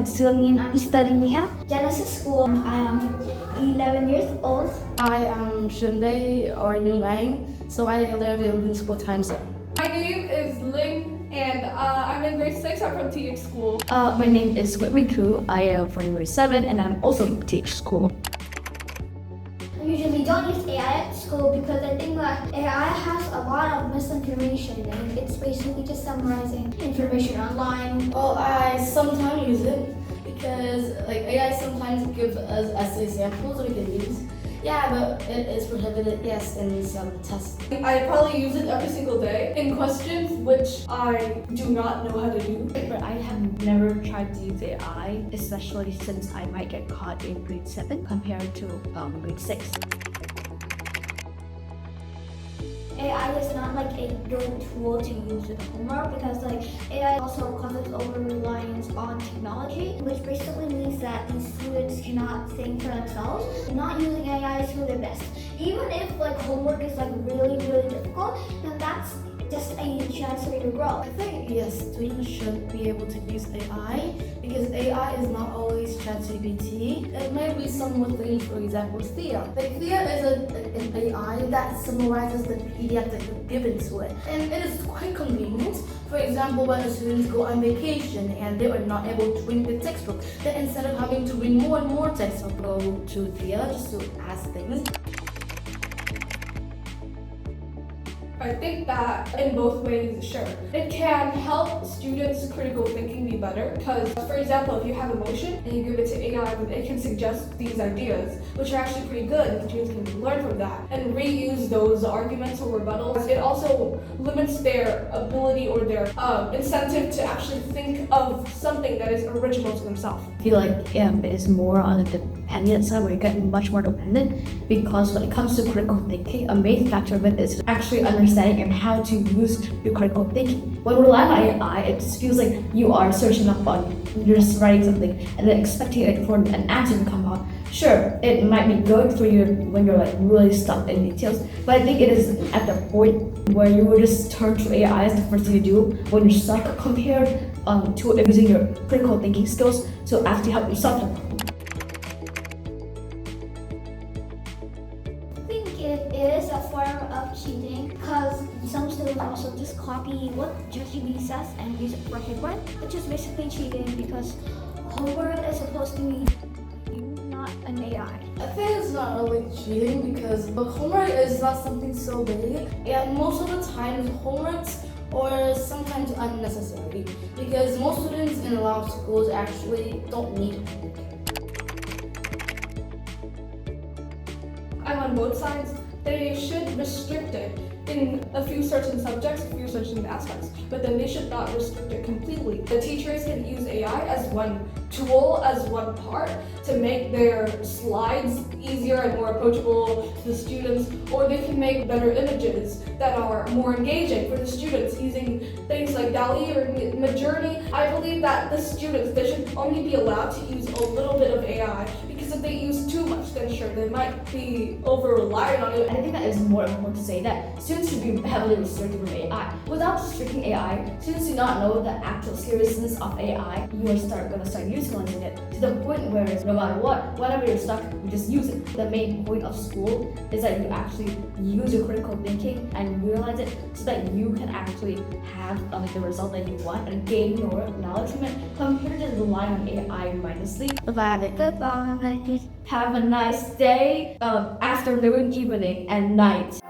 Sương and I'm studying at Genesis School. I am 11 years old. I am Shunde or Yang, so I live in municipal time zone. My name is Ling, and I'm in grade 6 at from TH School. My name is Whitney Koo. I am from grade 7 and I'm also in TH School. I usually don't use AI at school because I think that AI has a lot of misinformation and it's basically just summarizing information online. Well, I sometimes use it because AI sometimes gives us essay samples we can use. Yeah, but it is prohibited, yes, in some tests. I probably use it every single day in questions which I do not know how to do. But I have never tried to use AI, especially since I might get caught in grade 7 compared to grade 6. AI is not like a good tool to use with homework because AI also causes over-reliance on technology, which basically means that these students cannot think for themselves. Not using AI is for their best. Even if homework is really difficult, then that's just a chance for you to grow. I think yes, students should be able to use AI because AI is not always ChatGPT. It might be some more things, for example, Thea. Thea is an AI that summarizes the PDF that you're given to it, and it is quite convenient. For example, when the students go on vacation and they are not able to bring the textbook, then instead of having to bring more and more textbook, go to Thea just to ask things. I think that in both ways, sure. It can help students' critical thinking be better because, for example, if you have emotion and you give it to AI, it can suggest these ideas, which are actually pretty good, and students can learn from that and reuse those arguments or rebuttals. It also limits their ability or their incentive to actually think of something that is original to themselves. I feel like it is more on the dependent side where you get much more dependent because when it comes to critical thinking, a main factor of it is actually understanding and how to use your critical thinking. When we rely on AI, it just feels like you are searching up on, you're just writing something and then expecting it for an answer to come out. Sure, it might be good for you when you're really stuck in details, but I think it is at the point where you will just turn to AI as the first thing you do when you're stuck compared to using your critical thinking skills to actually help yourself. I think it is a form of cheating because some students also just copy what ChatGPT says and use it for homework, which is basically cheating because homework is supposed to be you, not an AI. I think it's not really cheating because homework is not something so big, and most of the time homeworks or sometimes unnecessary because most students in a lot of schools actually don't need homework. I'm on both sides. They should restrict it in a few certain subjects, a few certain aspects, but then they should not restrict it completely. The teachers can use AI as one tool, as one part, to make their slides easier and more approachable to the students, or they can make better images that are more engaging for the students using things like DALL-E or Midjourney. I believe that the students, they should only be allowed to use a little bit of AI because if they use too much, then sure, they might be over-reliant on it. I think that is more important to say that students should be heavily restricted from AI. Without restricting AI, students do not know the actual seriousness of AI. You are going to start utilizing it to the point where no matter what, whenever you're stuck, you just use it. The main point of school is that you actually use your critical thinking and realize it so that you can actually have the result that you want and gain your knowledge from it compared to relying on AI mindlessly. Goodbye. Have a nice day, afternoon, evening, and night.